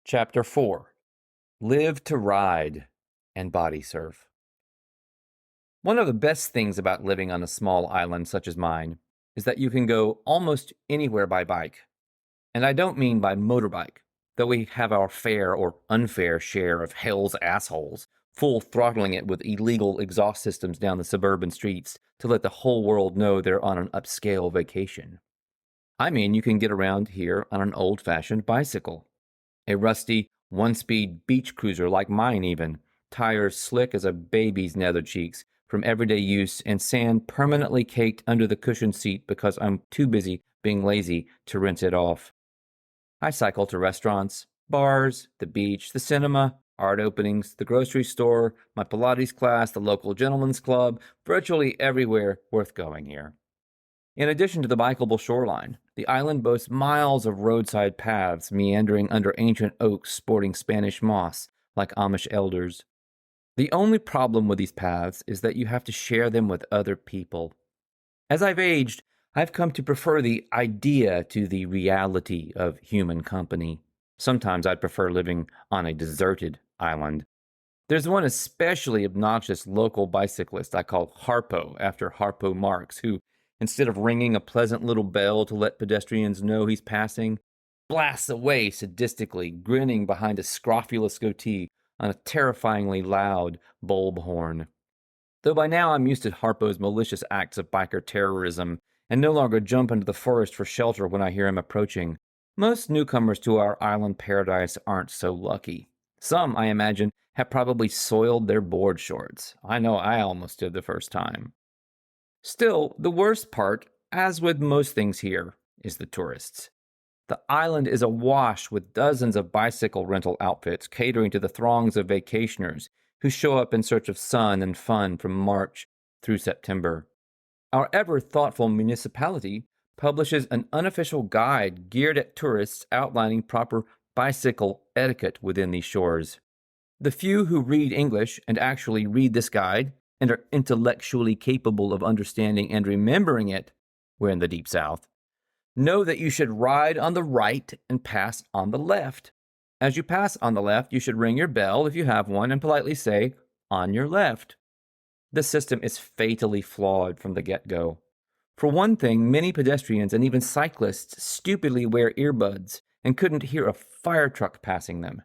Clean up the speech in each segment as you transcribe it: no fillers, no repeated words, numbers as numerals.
Chapter 4: Live to Ride and Bodysurf. One of the best things about living on a small island such as mine is that you can go almost anywhere by bike. And I don't mean by motorbike, though we have our fair or unfair share of hell's assholes, full throttling it with illegal exhaust systems down the suburban streets to let the whole world know they're on an upscale vacation. I mean, you can get around here on an old-fashioned bicycle. A rusty, one-speed beach cruiser like mine even, tires slick as a baby's nether cheeks from everyday use and sand permanently caked under the cushioned seat because I'm too busy being lazy to rinse it off. I cycle to restaurants, bars, the beach, the cinema, art openings, the grocery store, my Pilates class, the local gentleman's club, virtually everywhere worth going here. In addition to the bikeable shoreline, the island boasts miles of roadside paths meandering under ancient oaks sporting Spanish moss, like Amish elders. The only problem with these paths is that you have to share them with other people. As I've aged, I've come to prefer the idea to the reality of human company. Sometimes I'd prefer living on a deserted island. There's one especially obnoxious local bicyclist I call Harpo, after Harpo Marx, who, instead of ringing a pleasant little bell to let pedestrians know he's passing, blasts away sadistically, grinning behind a scrofulous goatee on a terrifyingly loud bulb horn. Though by now I'm used to Harpo's malicious acts of biker terrorism and no longer jump into the forest for shelter when I hear him approaching, most newcomers to our island paradise aren't so lucky. Some, I imagine, have probably soiled their board shorts. I know I almost did the first time. Still, the worst part, as with most things here, is the tourists. The island is awash with dozens of bicycle rental outfits catering to the throngs of vacationers who show up in search of sun and fun from March through September. Our ever-thoughtful municipality publishes an unofficial guide geared at tourists outlining proper bicycle etiquette within these shores. The few who read English and actually read this guide and are intellectually capable of understanding and remembering it, we're in the Deep South, know that you should ride on the right and pass on the left. As you pass on the left, you should ring your bell if you have one and politely say, "On your left." This system is fatally flawed from the get-go. For one thing, many pedestrians and even cyclists stupidly wear earbuds and couldn't hear a fire truck passing them.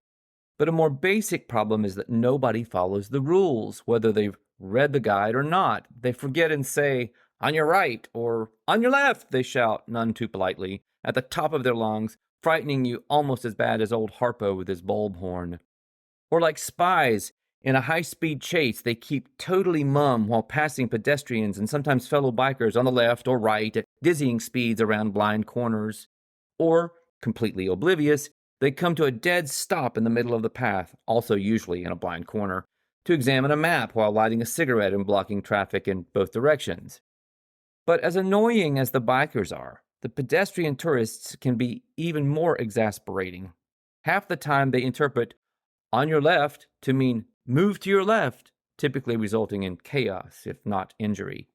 But a more basic problem is that nobody follows the rules, whether they've read the guide or not. They forget and say, "On your right," or "On your left," they shout, none too politely, at the top of their lungs, frightening you almost as bad as old Harpo with his bulb horn. Or like spies, in a high-speed chase, they keep totally mum while passing pedestrians and sometimes fellow bikers on the left or right at dizzying speeds around blind corners. Or, completely oblivious, they come to a dead stop in the middle of the path, also usually in a blind corner, to examine a map while lighting a cigarette and blocking traffic in both directions. But as annoying as the bikers are, the pedestrian tourists can be even more exasperating. Half the time they interpret "on your left" to mean "move to your left," typically resulting in chaos, if not injury.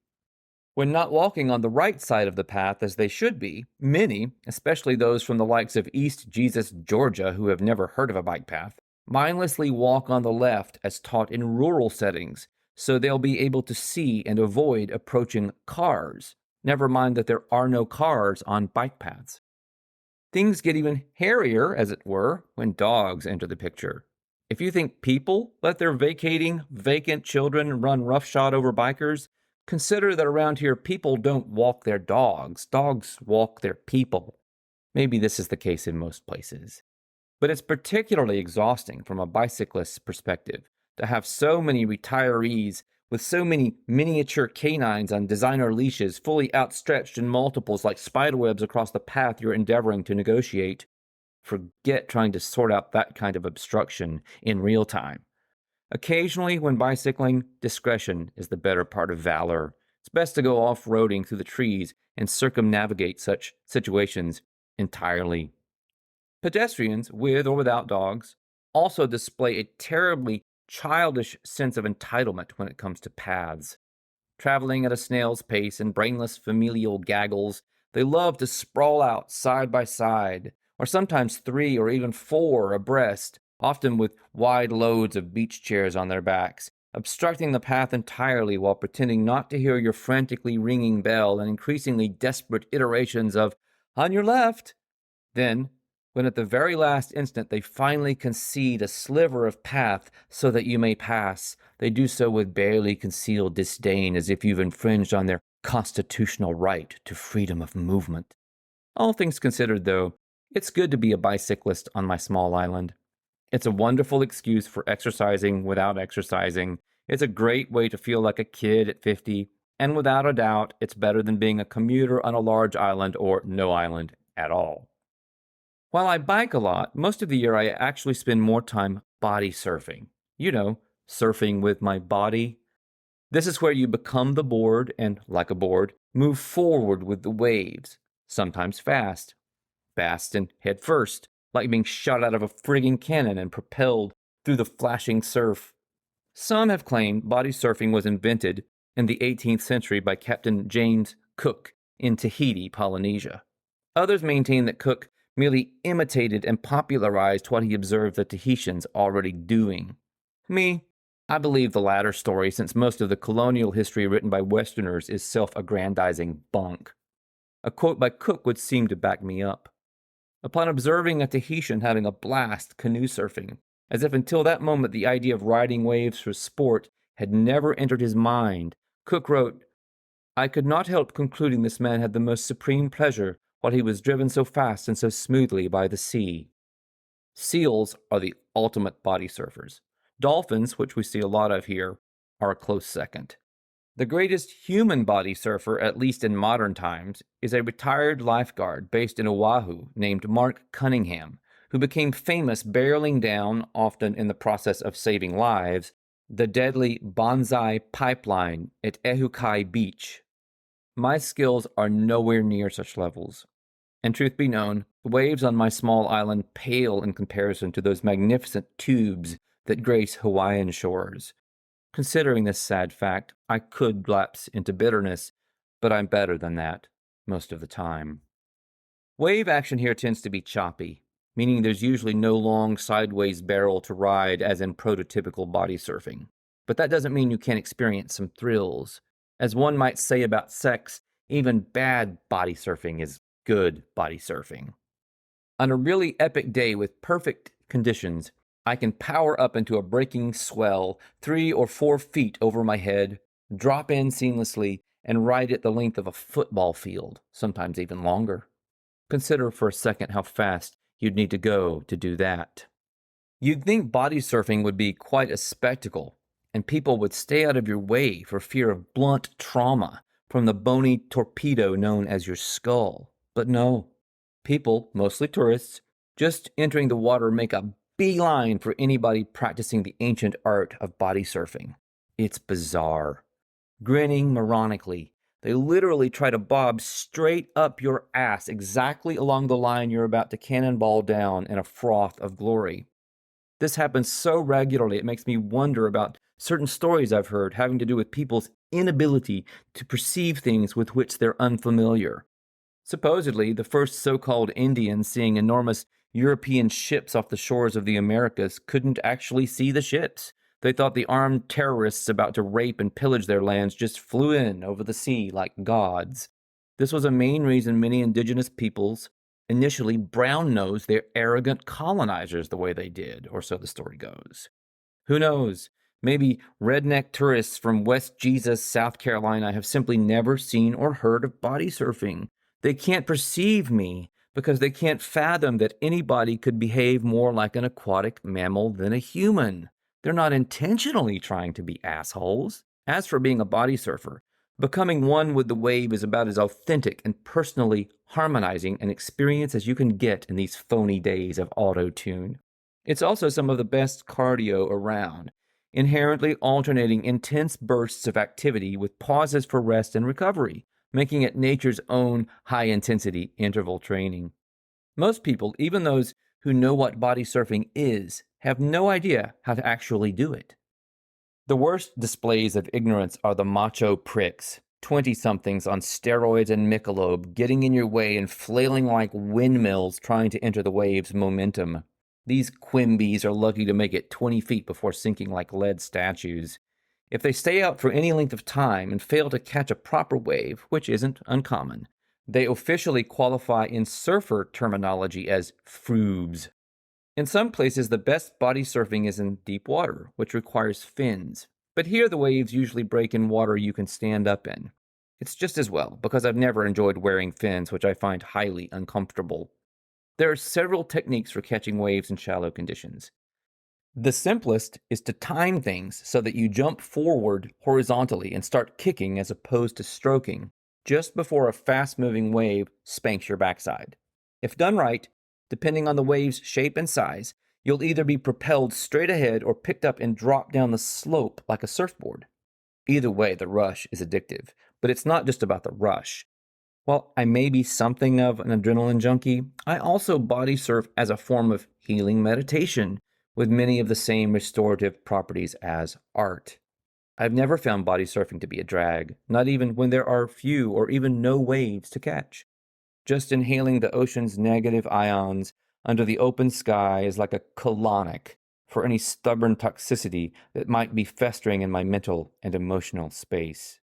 When not walking on the right side of the path as they should be, many, especially those from the likes of East Jesus, Georgia, who have never heard of a bike path, mindlessly walk on the left as taught in rural settings, so they'll be able to see and avoid approaching cars, never mind that there are no cars on bike paths. Things get even hairier, as it were, when dogs enter the picture. If you think people let their vacating, vacant children run roughshod over bikers, consider that around here people don't walk their dogs. Dogs walk their people. Maybe this is the case in most places. But it's particularly exhausting from a bicyclist's perspective to have so many retirees with so many miniature canines on designer leashes fully outstretched in multiples like spiderwebs across the path you're endeavoring to negotiate. Forget trying to sort out that kind of obstruction in real time. Occasionally, when bicycling, discretion is the better part of valor. It's best to go off-roading through the trees and circumnavigate such situations entirely. Pedestrians, with or without dogs, also display a terribly childish sense of entitlement when it comes to paths. Traveling at a snail's pace in brainless familial gaggles, they love to sprawl out side by side, or sometimes 3 or even 4 abreast, often with wide loads of beach chairs on their backs, obstructing the path entirely while pretending not to hear your frantically ringing bell and increasingly desperate iterations of, "On your left." Then, when at the very last instant they finally concede a sliver of path so that you may pass, they do so with barely concealed disdain, as if you've infringed on their constitutional right to freedom of movement. All things considered, though, it's good to be a bicyclist on my small island. It's a wonderful excuse for exercising without exercising. It's a great way to feel like a kid at 50, and without a doubt, it's better than being a commuter on a large island or no island at all. While I bike a lot, most of the year I actually spend more time body surfing. You know, surfing with my body. This is where you become the board and, like a board, move forward with the waves, sometimes fast and head first, like being shot out of a frigging cannon and propelled through the flashing surf. Some have claimed body surfing was invented in the 18th century by Captain James Cook in Tahiti, Polynesia. Others maintain that Cook merely imitated and popularized what he observed the Tahitians already doing. Me, I believe the latter story, since most of the colonial history written by Westerners is self-aggrandizing bunk. A quote by Cook would seem to back me up. Upon observing a Tahitian having a blast canoe surfing, as if until that moment the idea of riding waves for sport had never entered his mind, Cook wrote, "I could not help concluding this man had the most supreme pleasure while he was driven so fast and so smoothly by the sea." Seals are the ultimate body surfers. Dolphins, which we see a lot of here, are a close second. The greatest human body surfer, at least in modern times, is a retired lifeguard based in Oahu named Mark Cunningham, who became famous barreling down, often in the process of saving lives, the deadly Banzai pipeline at Ehukai Beach. My skills are nowhere near such levels. And truth be known, the waves on my small island pale in comparison to those magnificent tubes that grace Hawaiian shores. Considering this sad fact, I could lapse into bitterness, but I'm better than that most of the time. Wave action here tends to be choppy, meaning there's usually no long sideways barrel to ride as in prototypical body surfing. But that doesn't mean you can't experience some thrills. As one might say about sex, even bad body surfing is good body surfing. On a really epic day with perfect conditions, I can power up into a breaking swell 3 or 4 feet over my head, drop in seamlessly, and ride it the length of a football field, sometimes even longer. Consider for a second how fast you'd need to go to do that. You'd think body surfing would be quite a spectacle, and people would stay out of your way for fear of blunt trauma from the bony torpedo known as your skull. But no, people, mostly tourists, just entering the water make a beeline for anybody practicing the ancient art of body surfing. It's bizarre. Grinning moronically, they literally try to bob straight up your ass exactly along the line you're about to cannonball down in a froth of glory. This happens so regularly it makes me wonder about certain stories I've heard having to do with people's inability to perceive things with which they're unfamiliar. Supposedly, the first so-called Indians seeing enormous European ships off the shores of the Americas couldn't actually see the ships. They thought the armed terrorists about to rape and pillage their lands just flew in over the sea like gods. This was a main reason many indigenous peoples initially brown-nosed their arrogant colonizers the way they did, or so the story goes. Who knows? Maybe redneck tourists from West Jesus, South Carolina have simply never seen or heard of body surfing. They can't perceive me because they can't fathom that anybody could behave more like an aquatic mammal than a human. They're not intentionally trying to be assholes. As for being a body surfer, becoming one with the wave is about as authentic and personally harmonizing an experience as you can get in these phony days of auto-tune. It's also some of the best cardio around, inherently alternating intense bursts of activity with pauses for rest and recovery, making it nature's own high-intensity interval training. Most people, even those who know what body surfing is, have no idea how to actually do it. The worst displays of ignorance are the macho pricks 20-somethings on steroids and Michelob getting in your way and flailing like windmills trying to enter the wave's momentum. These Quimbies are lucky to make it 20 feet before sinking like lead statues. If they stay out for any length of time and fail to catch a proper wave, which isn't uncommon, they officially qualify in surfer terminology as froobs. In some places, the best body surfing is in deep water, which requires fins. But here the waves usually break in water you can stand up in. It's just as well, because I've never enjoyed wearing fins, which I find highly uncomfortable. There are several techniques for catching waves in shallow conditions. The simplest is to time things so that you jump forward horizontally and start kicking as opposed to stroking, just before a fast-moving wave spanks your backside. If done right, depending on the wave's shape and size, you'll either be propelled straight ahead or picked up and dropped down the slope like a surfboard. Either way, the rush is addictive, but it's not just about the rush. While I may be something of an adrenaline junkie, I also body surf as a form of healing meditation with many of the same restorative properties as art. I've never found body surfing to be a drag, not even when there are few or even no waves to catch. Just inhaling the ocean's negative ions under the open sky is like a colonic for any stubborn toxicity that might be festering in my mental and emotional space.